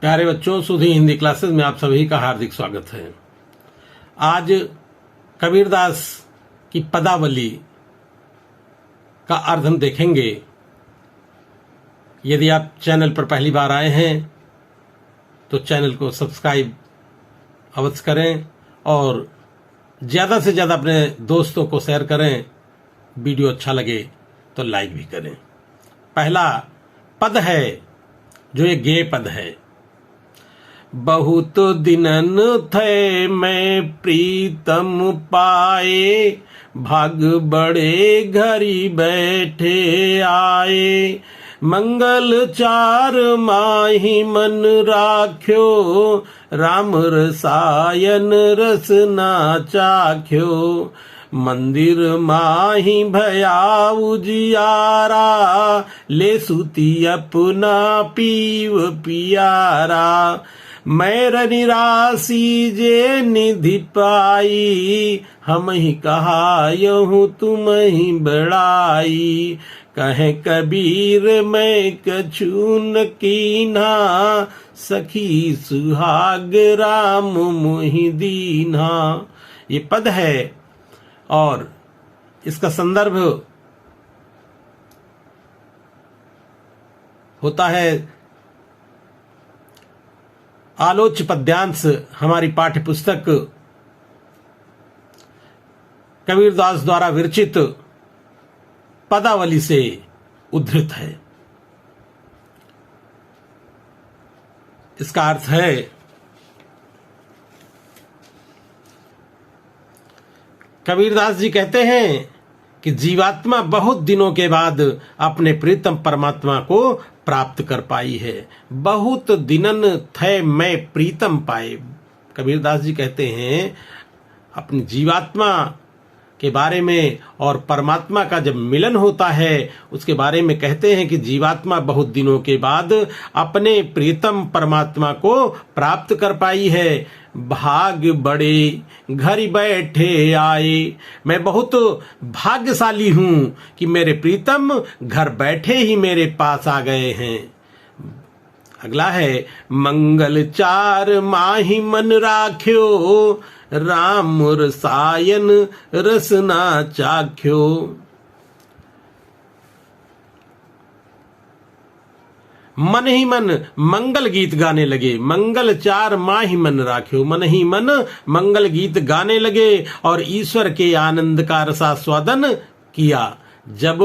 प्यारे बच्चों, सुधी हिंदी क्लासेस में आप सभी का हार्दिक स्वागत है। आज कबीरदास की पदावली का अर्थ हम देखेंगे। यदि आप चैनल पर पहली बार आए हैं तो चैनल को सब्सक्राइब अवश्य करें और ज़्यादा से ज़्यादा अपने दोस्तों को शेयर करें। वीडियो अच्छा लगे तो लाइक भी करें। पहला पद है जो ये गेय पद है। बहुत दिनन थे मैं प्रीतम पाए, भाग बड़े घरी बैठे आए। मंगल चार माही मन राख्यो, राम रसायन रसना चाख्यो। मंदिर माही भया उजियारा, ले सुती अपना पीव पियारा। मैं निराशी जे निधि पाई, हम ही कहा यहूँ तुम ही बड़ाई। कहे कबीर मैं कछु न कीन्हा, सखी सुहाग राम मोहि दीन्हा। ये पद है और इसका संदर्भ होता है आलोच्य पद्यांश। हमारी पाठ्य पुस्तक कबीरदास द्वारा विरचित पदावली से उद्धृत है। इसका अर्थ है कबीरदास जी कहते हैं कि जीवात्मा बहुत दिनों के बाद अपने प्रीतम परमात्मा को प्राप्त कर पाई है। बहुत दिनन थे मैं प्रीतम पाए। कबीरदास जी कहते हैं अपनी जीवात्मा के बारे में और परमात्मा का जब मिलन होता है उसके बारे में कहते हैं कि जीवात्मा बहुत दिनों के बाद अपने प्रीतम परमात्मा को प्राप्त कर पाई है। भाग बड़े घर बैठे आए। मैं बहुत भाग्यशाली हूं कि मेरे प्रीतम घर बैठे ही मेरे पास आ गए हैं। अगला है मंगल चार माही मन राख्यो, राम रसायन रसना चाख्यो। मन ही मन मंगल गीत गाने लगे। मंगल चार माही मन राख्यो। मन ही मन मंगल गीत गाने लगे और ईश्वर के आनंद का रसास्वादन किया। जब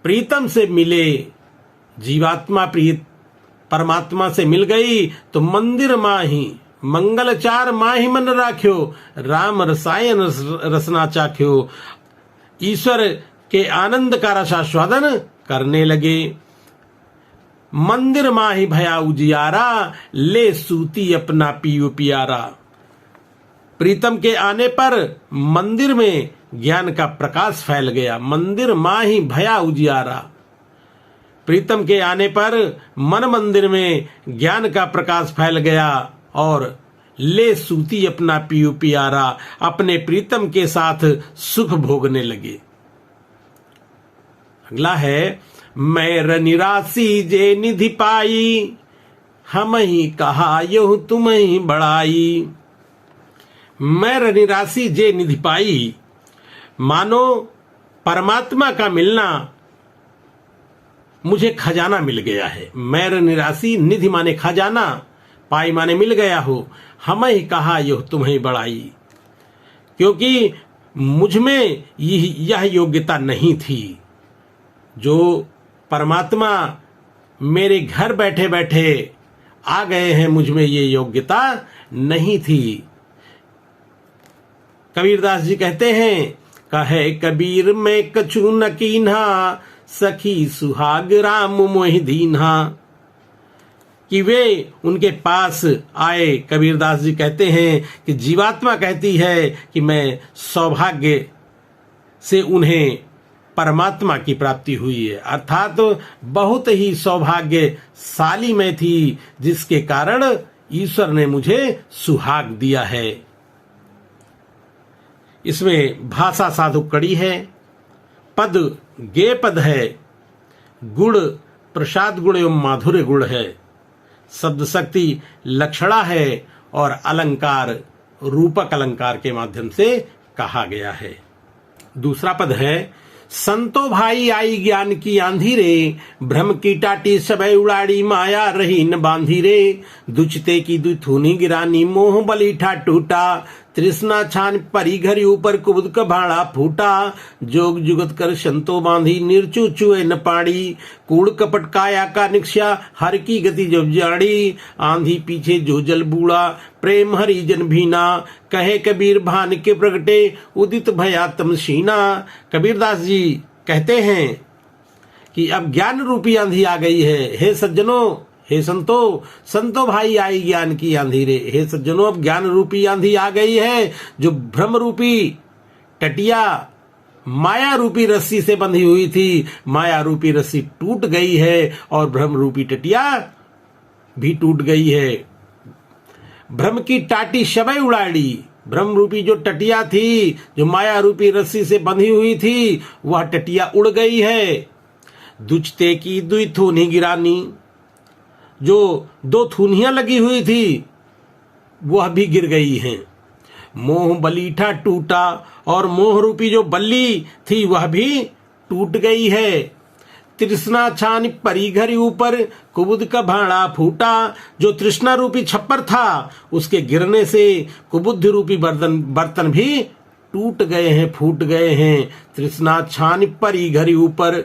प्रीतम से मिले, जीवात्मा प्रीत परमात्मा से मिल गई तो मंदिर माही मंगल चार माही मन राख्यो, राम रसायन रसना चाख्यो। ईश्वर के आनंद का रसास्वादन करने लगे। मंदिर माही भया उजियारा, ले सूती अपना पियो पियारा। प्रीतम के आने पर मंदिर में ज्ञान का प्रकाश फैल गया। मंदिर माही भया उजियारा। प्रीतम के आने पर मन मंदिर में ज्ञान का प्रकाश फैल गया और ले सूती अपना पियो पियारा। अपने प्रीतम के साथ सुख भोगने लगे। अगला है मैं निराशी जे निधि पाई, हम ही कहा यहूँ तुम ही बड़ाई। मैं निराशी जे निधि पाई, मानो परमात्मा का मिलना मुझे खजाना मिल गया है। मैं निराशी, निधि माने खजाना, पाई माने मिल गया हो। हम ही कहा यह तुम्हें बड़ाई, क्योंकि मुझ में यह योग्यता नहीं थी। जो परमात्मा मेरे घर बैठे बैठे आ गए हैं, मुझ में ये योग्यता नहीं थी। कबीरदास जी कहते हैं कहे कबीर मैं कछु न कीन्हा, सखी सुहाग राम मोहि दीन्हा। कि वे उनके पास आए। कबीरदास जी कहते हैं कि जीवात्मा कहती है कि मैं सौभाग्य से उन्हें परमात्मा की प्राप्ति हुई है, अर्थात बहुत ही सौभाग्यशाली मैं थी जिसके कारण ईश्वर ने मुझे सुहाग दिया है। इसमें भाषा साधु कड़ी है। पद गेय पद है। गुण प्रसाद गुण एवं माधुर्य गुण है। शब्द शक्ति लक्षणा है और अलंकार रूपक अलंकार के माध्यम से कहा गया है। दूसरा पद है, संतो भाई आई ज्ञान की आंधी रे, भ्रम की टाटी सबे उड़ाड़ी माया रही न बांधी रे, दुचते की दुथुनी गिरानी मोह बलीठा टूटा, तृष्णा छान परी घरी ऊपर कुबुद का भाड़ा फूटा, जोग जुगत कर संतो बांधी निर्चु चुए न पाड़ी, कूड़ कपट काया का निक्षा हर की गति जब जाड़ी, आंधी पीछे जो जल बूढ़ा प्रेम हरिजन भीना, कहे कबीर भान के प्रगटे उदित भया तमसीना। कबीरदास जी कहते हैं कि अब ज्ञान रूपी आंधी आ गई है। हे सज्जनों, हे संतो भाई आई ज्ञान की आंधी रे। हे सज्जनों, अब ज्ञान रूपी आंधी आ गई है। जो भ्रम रूपी टटिया माया रूपी रस्सी से बंधी हुई थी, माया रूपी रस्सी टूट गई है और भ्रम रूपी टटिया भी टूट गई है। भ्रम की टाटी शबै उड़ाड़ी, भ्रम रूपी जो टटिया थी, जो माया रूपी रस्सी से बंधी हुई थी, वह टटिया उड़ गई है। दुचते की दुई थूनी गिरानी, जो दो थूनियां लगी हुई थी वह भी गिर गई हैं। मोह बलीठा टूटा, और मोह रूपी जो बल्ली थी वह भी टूट गई है। तृष्णा छान परी घरी ऊपर कुबुद का भाड़ा फूटा, जो तृष्णा रूपी छप्पर था उसके गिरने से कुबुद्ध रूपी बर्तन भी टूट गए हैं, फूट गए हैं। तृष्णा छान परी घरी ऊपर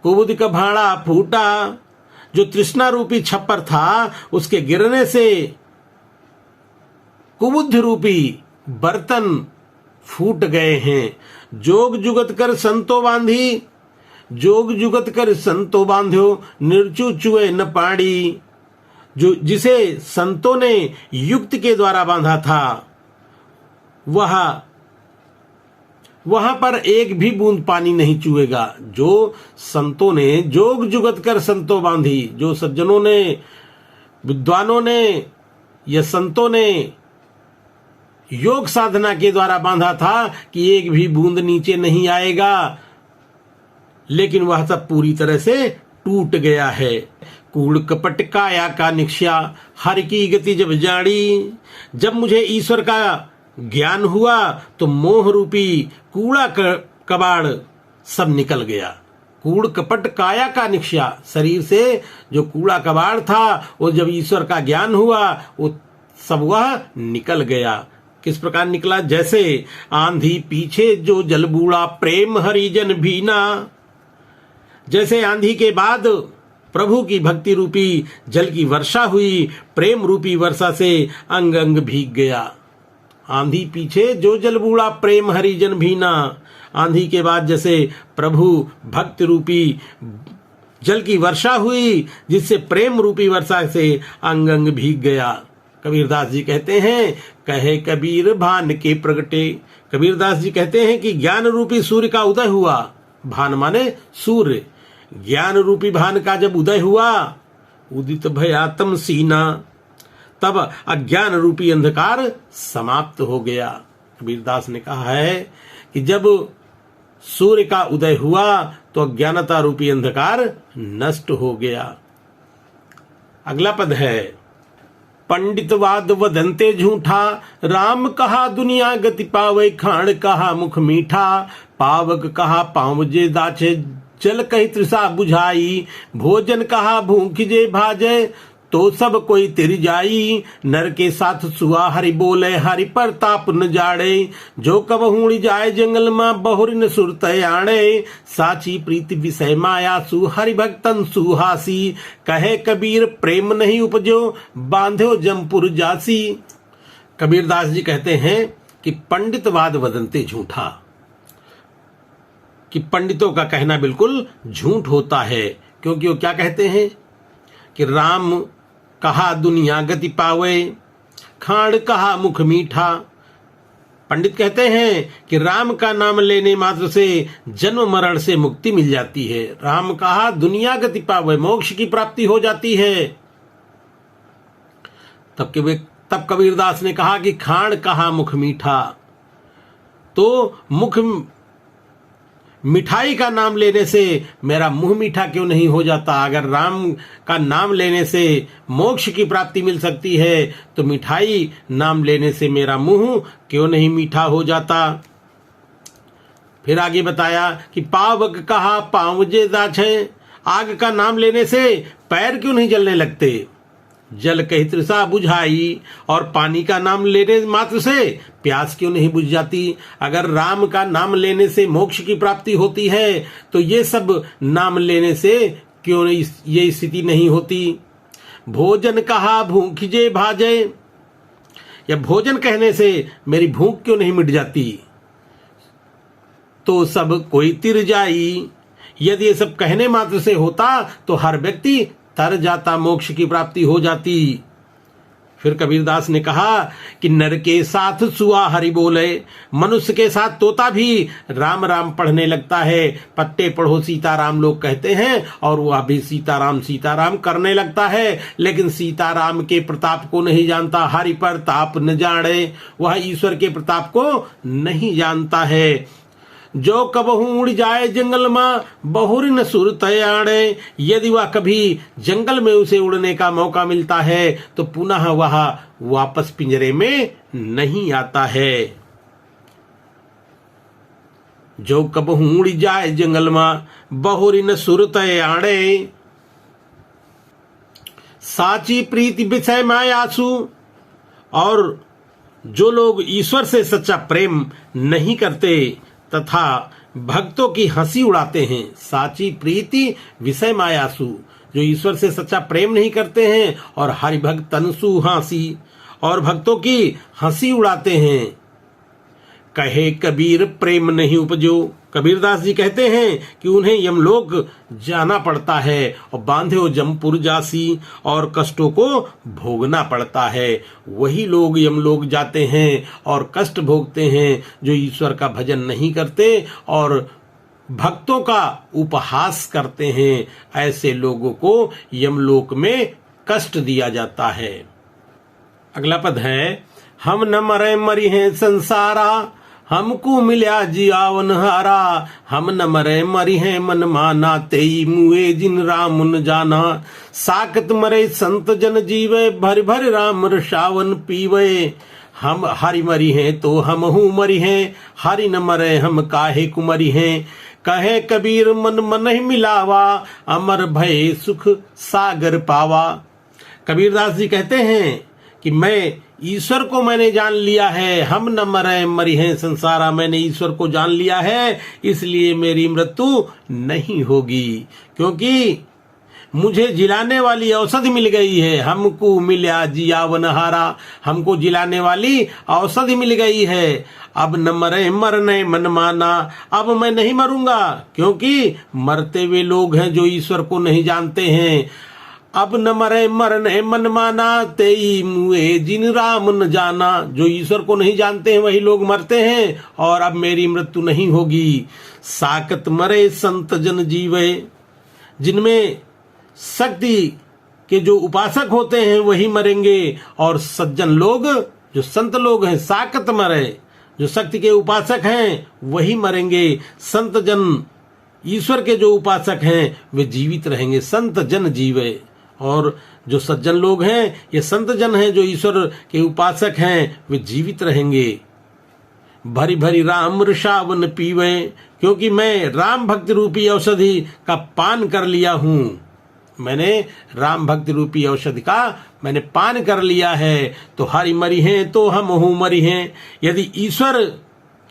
कुबुद का भाड़ा फूटा, जो तृष्णा रूपी छप्पर था उसके गिरने से कुबुद्ध रूपी बर्तन फूट गए हैं। जोग जुगत कर संतो बांधी, जोग जुगत कर संतो बांध्यो निर्चु चुए न पाड़ी, जो जिसे संतों ने युक्त के द्वारा बांधा था वहां पर एक भी बूंद पानी नहीं चुएगा। जो संतों ने जोग जुगत कर संतो बांधी, जो सज्जनों ने, विद्वानों ने या संतों ने योग साधना के द्वारा बांधा था कि एक भी बूंद नीचे नहीं आएगा, लेकिन वह सब पूरी तरह से टूट गया है। कूड़ कपट काया का निक्षा हर की गति जब जाड़ी, जब मुझे ईश्वर का ज्ञान हुआ तो मोह रूपी कूड़ा कबाड़ सब निकल गया। कूड़ कपट काया का निक्षा, शरीर से जो कूड़ा कबाड़ था वो जब ईश्वर का ज्ञान हुआ वो सब वह निकल गया। किस प्रकार निकला? जैसे आंधी पीछे जो जल बूढ़ा प्रेम हरिजन भीना, जैसे आंधी के बाद प्रभु की भक्ति रूपी जल की वर्षा हुई, प्रेम रूपी वर्षा से अंग अंग भीग गया। आंधी पीछे जो जल बूढ़ा प्रेम हरिजन भीना, आंधी के बाद जैसे प्रभु भक्ति रूपी जल की वर्षा हुई जिससे प्रेम रूपी वर्षा से अंग अंग भीग गया। कबीरदास जी कहते हैं, कहे कबीर भान के प्रगटे। कबीरदास जी कहते हैं कि ज्ञान रूपी सूर्य का उदय हुआ। भान माने सूर्य। ज्ञान रूपी भान का जब उदय हुआ, उदित भयातम सीना, तब अज्ञान रूपी अंधकार समाप्त हो गया। कबीरदास ने कहा है कि जब सूर्य का उदय हुआ तो अज्ञानता रूपी अंधकार नष्ट हो गया। अगला पद है, पंडितवाद वदंते झूठा, राम कहा दुनिया गति पावे, खाण कहा मुख मीठा, पावक कहा पाँव जे दाचे, जल कही तृषा बुझाई, भोजन कहा भूख जे भाजे, तो सब कोई तिर जाई, नर के साथ सुआ हरि बोले, हरि पर ताप न जाड़े, जो कब हुड़ी जाए जंगल में बहुरी न सुरत आणे, साची प्रीति विषय माया सु हरि भक्तन सुहासी, कहे कबीर प्रेम नहीं उपजो, बांध्यो जमपुर जासी। कबीरदास जी कहते हैं कि पंडितवाद वदंते झूठा, कि पंडितों का कहना बिल्कुल झूठ होता है। क्योंकि वो क्या कहते हैं कि राम कहा दुनिया गति पावे, खाण कहा मुख मीठा। पंडित कहते हैं कि राम का नाम लेने मात्र से जन्म मरण से मुक्ति मिल जाती है। राम कहा दुनिया गति पावे, मोक्ष की प्राप्ति हो जाती है। तब कबीरदास ने कहा कि खाण कहा मुख मीठा, तो मुख मिठाई का नाम लेने से मेरा मुंह मीठा क्यों नहीं हो जाता? अगर राम का नाम लेने से मोक्ष की प्राप्ति मिल सकती है तो मिठाई नाम लेने से मेरा मुंह क्यों नहीं मीठा हो जाता? फिर आगे बताया कि पावक कहा पाँव जे दाछे, आग का नाम लेने से पैर क्यों नहीं जलने लगते? जल कही तृषा बुझाई, और पानी का नाम लेने मात्र से प्यास क्यों नहीं बुझ जाती? अगर राम का नाम लेने से मोक्ष की प्राप्ति होती है तो ये सब नाम लेने से क्यों नहीं ये स्थिति नहीं होती? भोजन कहा भूख जे भाजे, या भोजन कहने से मेरी भूख क्यों नहीं मिट जाती? तो सब कोई तिर जाई, यदि ये सब कहने मात्र से होता तो हर व्यक्ति तर जाता, मोक्ष की प्राप्ति हो जाती। फिर कबीरदास ने कहा कि नर के साथ सुआ हरि बोले, मनुष्य के साथ तोता भी राम राम पढ़ने लगता है। पट्टे पढ़ो सीताराम लोग कहते हैं और वह भी सीताराम सीताराम करने लगता है, लेकिन सीताराम के प्रताप को नहीं जानता। हरि प्रताप न जाने, वह ईश्वर के प्रताप को नहीं जानता है। जो कबहू उड़ जाए जंगल में बहुर न सुर तयाड़े, यदि वह कभी जंगल में उसे उड़ने का मौका मिलता है तो पुनः वह वापस पिंजरे में नहीं आता है। जो कबहू उड़ जाए जंगल में बहुर न सुर तयाड़े, साची प्रीति विषय मायासु, और जो लोग ईश्वर से सच्चा प्रेम नहीं करते तथा भक्तों की हंसी उड़ाते हैं, साची प्रीति विषय मायासु, जो ईश्वर से सच्चा प्रेम नहीं करते हैं और हरि भक्त तनसु हंसी, और भक्तों की हंसी उड़ाते हैं। कहे कबीर प्रेम नहीं उपजो, कबीरदास जी कहते हैं कि उन्हें यमलोक जाना पड़ता है और बांधे हो जमपुर जासी, और कष्टों को भोगना पड़ता है। वही लोग यमलोक जाते हैं और कष्ट भोगते हैं जो ईश्वर का भजन नहीं करते और भक्तों का उपहास करते हैं। ऐसे लोगों को यमलोक में कष्ट दिया जाता है। अगला पद है, हम न मरे मरी हैं संसारा, हमको मिल्या जियावन हारा, हम न मरे मरी हैं मन माना, तेई मुए जिन राम न जाना। साकत मरे संत जन जीवे, भर भर राम रसावन पीवे। हम हरि मरी हैं तो हम हूँ मरी हैं, हरि न मरे हम काहे कुमरी हैं। कहे कबीर मन मन ही मिलावा, अमर भय सुख सागर पावा। कबीरदास जी कहते हैं कि मैं ईश्वर को मैंने जान लिया है, हम न मरे मरी हैं संसारा, मैंने ईश्वर को जान लिया है इसलिए मेरी मृत्यु नहीं होगी, क्योंकि मुझे जिलाने वाली औषधि मिल गई है। हमको मिला जियावन हारा, हमको जिलाने वाली औषधि मिल गई है। अब न मरे मरने मन माना, अब मैं नहीं मरूंगा, क्योंकि मरते हुए लोग हैं जो ईश्वर को नहीं जानते हैं। अब न मरे मरने मन माना, तेई मुए जिन राम न जाना, जो ईश्वर को नहीं जानते हैं वही लोग मरते हैं और अब मेरी मृत्यु नहीं होगी। साकत मरे संत जन जीवे, जिनमें शक्ति के जो उपासक होते हैं वही मरेंगे और सज्जन लोग जो संत लोग हैं, साकत मरे, जो शक्ति के उपासक हैं वही मरेंगे। संत जन ईश्वर के जो उपासक हैं वे जीवित रहेंगे। संत जन जीवे, और जो सज्जन लोग हैं ये संत जन हैं जो ईश्वर के उपासक हैं वे जीवित रहेंगे। भरी भरी राम रसावन पीवे, क्योंकि मैं राम भक्ति रूपी औषधि का पान कर लिया हूँ। मैंने राम भक्ति रूपी औषधि का मैंने पान कर लिया है। तो हरि मरी हैं तो हम हूँ मरी हैं। यदि ईश्वर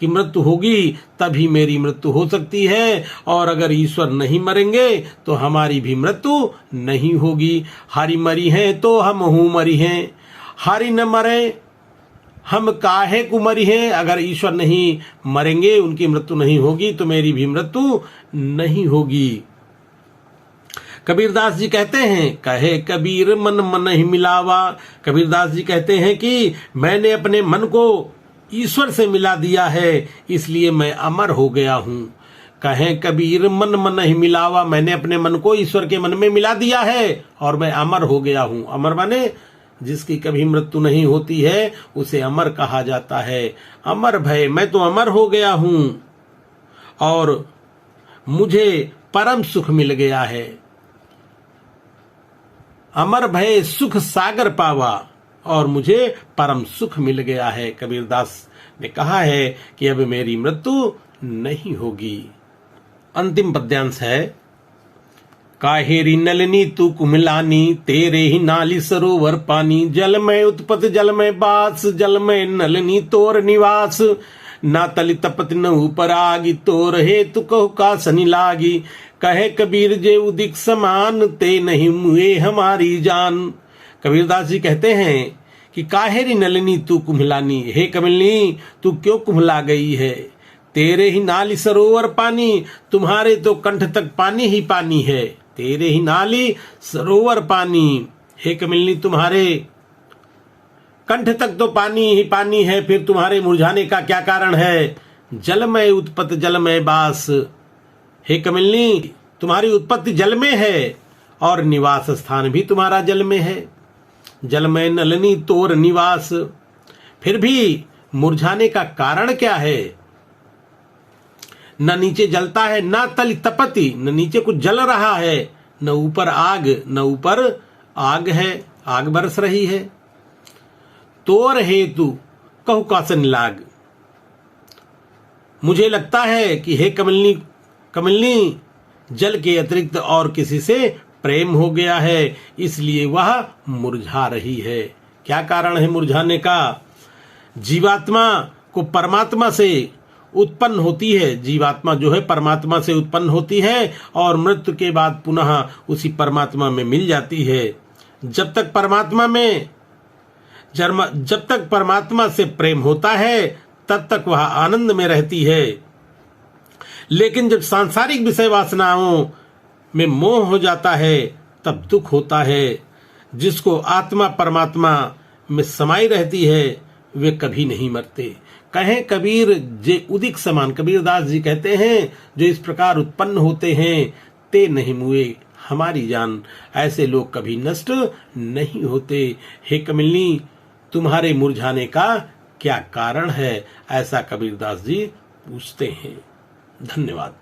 की मृत्यु होगी तभी मेरी मृत्यु हो सकती है, और अगर ईश्वर नहीं मरेंगे तो हमारी भी मृत्यु नहीं होगी। हरि मरी हैं तो हम हूँ मरी हैं, हरि न मरे हम काहे को मरी हैं। अगर ईश्वर नहीं मरेंगे, उनकी मृत्यु नहीं होगी तो मेरी भी मृत्यु नहीं होगी। कबीरदास जी कहते हैं, कहे कबीर मन मन ही मिलावा। कबीरदास जी कहते हैं कि मैंने अपने मन को ईश्वर से मिला दिया है इसलिए मैं अमर हो गया हूँ। कहें कबीर मन मन ही मिलावा, मैंने अपने मन को ईश्वर के मन में मिला दिया है और मैं अमर हो गया हूँ। अमर माने जिसकी कभी मृत्यु नहीं होती है उसे अमर कहा जाता है। अमर भय, मैं तो अमर हो गया हूँ। और मुझे परम सुख मिल गया है। अमर भय सुख सागर पावा, और मुझे परम सुख मिल गया है। कबीरदास ने कहा है कि अब मेरी मृत्यु नहीं होगी। अंतिम पद्यांश है, काहेरी नलिनी तू कुमिलानी, तेरे ही नाली सरोवर पानी, जल में उत्पत जल में बास, जल में नलिनी तोर निवास, ना तली तपत न ऊपर आगी, तोर हे तु कहु का सनी लागी, कहे कबीर जे उदिक समान, ते नहीं मुए हमारी जान। कबीरदास जी कहते हैं कि काहेरी नलिनी तू कुम्हलानी, हे कमलिनी तू क्यों कुम्हला गई है, तेरे ही नाली सरोवर पानी, तुम्हारे तो कंठ तक पानी ही पानी है, तेरे ही नाली सरोवर पानी, हे कमलिनी तुम्हारे कंठ तक तो पानी ही पानी है, फिर तुम्हारे मुरझाने का क्या कारण है। जलमय उत्पत्त जलमय बास, हे कमलिनी तुम्हारी उत्पत्ति जल में है और निवास स्थान भी तुम्हारा जल में है। जलमय नलिनी तोर निवास, फिर भी मुरझाने का कारण क्या है। न नीचे जलता है न तली तपति, न नीचे कुछ जल रहा है, न ऊपर आग, न ऊपर आग है, आग बरस रही है। तोर हेतु कहु कासन लाग, मुझे लगता है कि हे कमलिनी जल के अतिरिक्त और किसी से प्रेम हो गया है, इसलिए वह मुरझा रही है। क्या कारण है मुरझाने का। जीवात्मा को परमात्मा से उत्पन्न होती है, जीवात्मा जो है परमात्मा से उत्पन्न होती है और मृत्यु के बाद पुनः उसी परमात्मा में मिल जाती है। जब तक परमात्मा से प्रेम होता है तब तक वह आनंद में रहती है, लेकिन जब सांसारिक विषय वासनाओं में मोह हो जाता है तब दुख होता है। जिसको आत्मा परमात्मा में समाई रहती है वे कभी नहीं मरते। कहें कबीर जे उदिक समान, कबीरदास जी कहते हैं जो इस प्रकार उत्पन्न होते हैं, ते नहीं मुए हमारी जान, ऐसे लोग कभी नष्ट नहीं होते। हे कमलिनी तुम्हारे मुरझाने का क्या कारण है, ऐसा कबीरदास जी पूछते हैं। धन्यवाद।